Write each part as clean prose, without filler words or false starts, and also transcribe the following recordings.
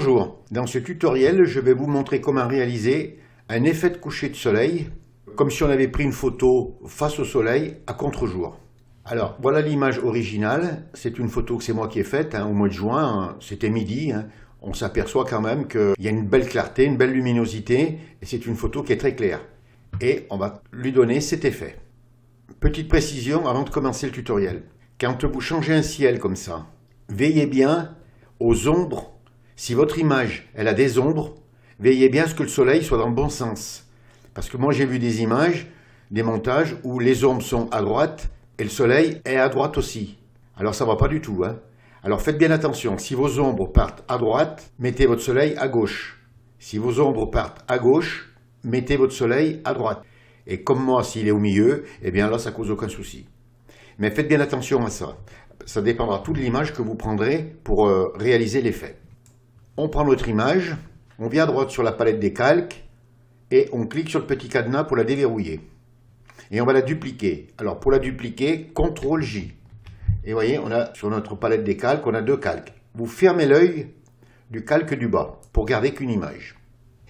Bonjour, dans ce tutoriel, je vais vous montrer comment réaliser un effet de coucher de soleil, comme si on avait pris une photo face au soleil à contre-jour. Alors, voilà l'image originale, c'est une photo que c'est moi qui ai faite au mois de juin, c'était midi. On s'aperçoit quand même qu'il y a une belle clarté, une belle luminosité, et c'est une photo qui est très claire. Et on va lui donner cet effet. Petite précision avant de commencer le tutoriel. Quand vous changez un ciel comme ça, veillez bien aux ombres. Si votre image elle a des ombres, veillez bien à ce que le soleil soit dans le bon sens. Parce que moi j'ai vu des images, des montages où les ombres sont à droite et le soleil est à droite aussi. Alors ça ne va pas du tout. Alors faites bien attention, si vos ombres partent à droite, mettez votre soleil à gauche. Si vos ombres partent à gauche, mettez votre soleil à droite. Et comme moi, s'il est au milieu, eh bien là ça cause aucun souci. Mais faites bien attention à ça. Ça dépendra tout de l'image que vous prendrez pour réaliser l'effet. On prend notre image, on vient à droite sur la palette des calques et on clique sur le petit cadenas pour la déverrouiller. Et on va la dupliquer. Alors pour la dupliquer, CTRL J. Et vous voyez, on a sur notre palette des calques, on a deux calques. Vous fermez l'œil du calque du bas pour garder qu'une image.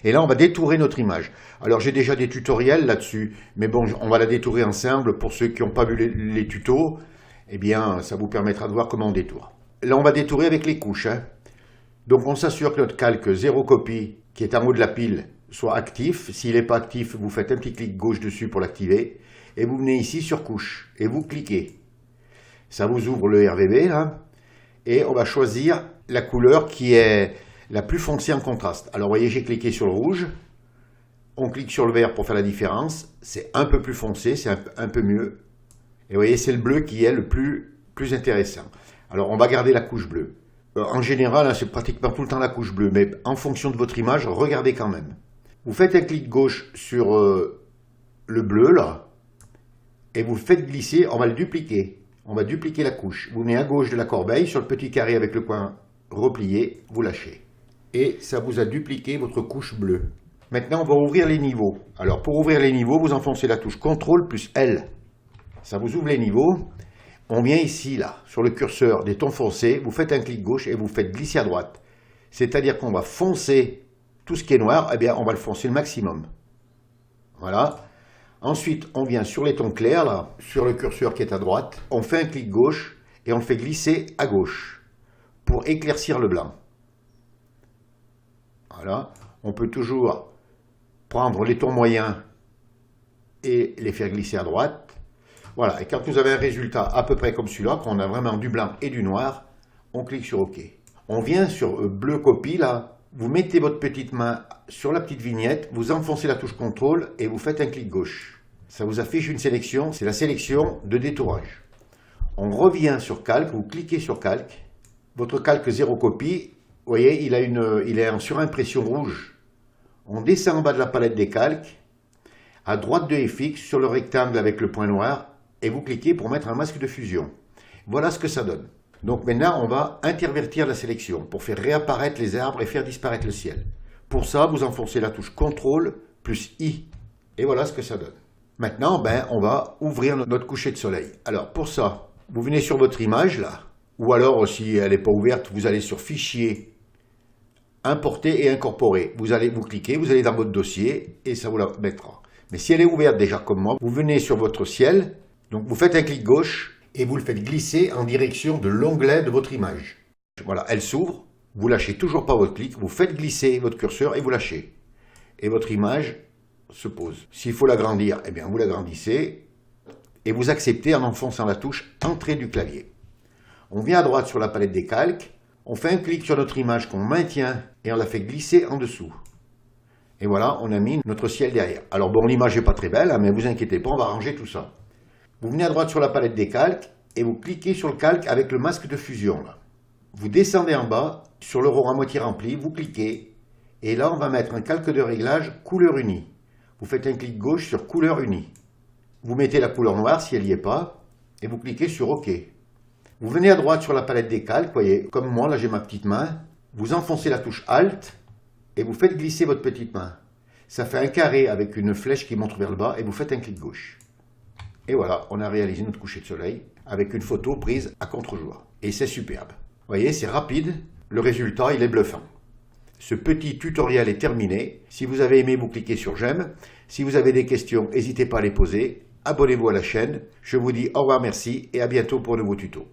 Et là, on va détourer notre image. Alors j'ai déjà des tutoriels là-dessus, mais bon, on va la détourer ensemble. Pour ceux qui n'ont pas vu les tutos, eh bien, ça vous permettra de voir comment on détourne. Là, on va détourer avec les couches. Donc on s'assure que notre calque 0 copie, qui est en haut de la pile, soit actif. S'il n'est pas actif, vous faites un petit clic gauche dessus pour l'activer. Et vous venez ici sur couche, et vous cliquez. Ça vous ouvre le RGB, là. Et on va choisir la couleur qui est la plus foncée en contraste. Alors vous voyez, j'ai cliqué sur le rouge. On clique sur le vert pour faire la différence. C'est un peu plus foncé, c'est un peu mieux. Et vous voyez, c'est le bleu qui est le plus intéressant. Alors on va garder la couche bleue. En général, c'est pratiquement tout le temps la couche bleue, mais en fonction de votre image, regardez quand même. Vous faites un clic gauche sur le bleu, là, et vous le faites glisser, on va le dupliquer. On va dupliquer la couche. Vous venez à gauche de la corbeille, sur le petit carré avec le coin replié, vous lâchez. Et ça vous a dupliqué votre couche bleue. Maintenant, on va ouvrir les niveaux. Alors, pour ouvrir les niveaux, vous enfoncez la touche CTRL plus L. Ça vous ouvre les niveaux. On vient ici, là, sur le curseur des tons foncés, vous faites un clic gauche et vous faites glisser à droite. C'est-à-dire qu'on va foncer tout ce qui est noir, eh bien, on va le foncer le maximum. Voilà. Ensuite, on vient sur les tons clairs, là, sur le curseur qui est à droite. On fait un clic gauche et on le fait glisser à gauche pour éclaircir le blanc. Voilà. On peut toujours prendre les tons moyens et les faire glisser à droite. Voilà, et quand vous avez un résultat à peu près comme celui-là, qu'on a vraiment du blanc et du noir, on clique sur OK. On vient sur bleu copie, là, vous mettez votre petite main sur la petite vignette, vous enfoncez la touche CTRL et vous faites un clic gauche. Ça vous affiche une sélection, c'est la sélection de détourage. On revient sur calque, vous cliquez sur calque. Votre calque 0 copie, vous voyez, il est en surimpression rouge. On descend en bas de la palette des calques, à droite de FX, sur le rectangle avec le point noir, et vous cliquez pour mettre un masque de fusion. Voilà ce que ça donne. Donc maintenant, on va intervertir la sélection pour faire réapparaître les arbres et faire disparaître le ciel. Pour ça, vous enfoncez la touche CTRL plus I. Et voilà ce que ça donne. Maintenant, on va ouvrir notre coucher de soleil. Alors pour ça, vous venez sur votre image là, ou alors si elle n'est pas ouverte, vous allez sur Fichier, Importer et Incorporer. Vous cliquez, vous allez dans votre dossier et ça vous la mettra. Mais si elle est ouverte déjà comme moi, vous venez sur votre ciel, donc vous faites un clic gauche et vous le faites glisser en direction de l'onglet de votre image. Voilà, elle s'ouvre, vous lâchez toujours pas votre clic, vous faites glisser votre curseur et vous lâchez. Et votre image se pose. S'il faut l'agrandir, eh bien vous l'agrandissez et vous acceptez en enfonçant la touche Entrée du clavier. On vient à droite sur la palette des calques, on fait un clic sur notre image qu'on maintient et on la fait glisser en dessous. Et voilà, on a mis notre ciel derrière. Alors bon, l'image n'est pas très belle, mais vous inquiétez pas, on va ranger tout ça. Vous venez à droite sur la palette des calques et vous cliquez sur le calque avec le masque de fusion. Là. Vous descendez en bas, sur le rond à moitié rempli, vous cliquez. Et là, on va mettre un calque de réglage couleur unie. Vous faites un clic gauche sur couleur unie. Vous mettez la couleur noire si elle n'y est pas et vous cliquez sur OK. Vous venez à droite sur la palette des calques, vous voyez, comme moi, là j'ai ma petite main. Vous enfoncez la touche Alt et vous faites glisser votre petite main. Ça fait un carré avec une flèche qui montre vers le bas et vous faites un clic gauche. Et voilà, on a réalisé notre coucher de soleil avec une photo prise à contre-jour. Et c'est superbe. Vous voyez, c'est rapide, le résultat, il est bluffant. Ce petit tutoriel est terminé. Si vous avez aimé, vous cliquez sur j'aime. Si vous avez des questions, n'hésitez pas à les poser. Abonnez-vous à la chaîne. Je vous dis au revoir, merci et à bientôt pour de nouveaux tutos.